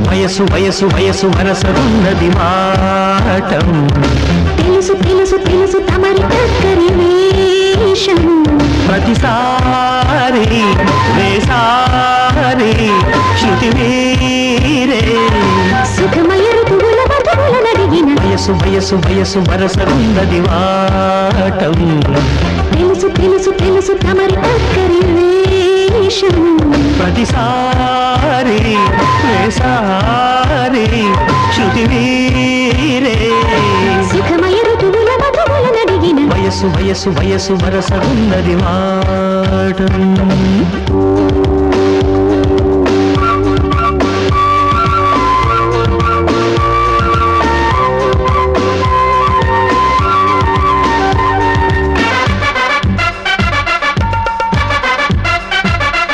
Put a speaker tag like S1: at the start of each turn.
S1: వయసు వయసు వయసు వరసరున్నది మాటం
S2: తెలుసు తెలుసు తెలుసు తమరి చక్కరి వేషం
S1: ప్రతిసారి వేసారి శృతి వీరే
S2: సుఖమయ ఋతువుల మధువులనడిగిన
S1: వయసు వయసు వయసు వరసరున్నది మాటం
S2: తెలుసు తెలుసు తెలుసు తమరి చక్కరి వేషం
S1: ప్రతిసారి వేసారి శృతి వీరే
S2: సుఖమయ ఋతువుల మధువులనడిగిన
S1: వయసు వయసు వయసు వరసరున్నది మాటం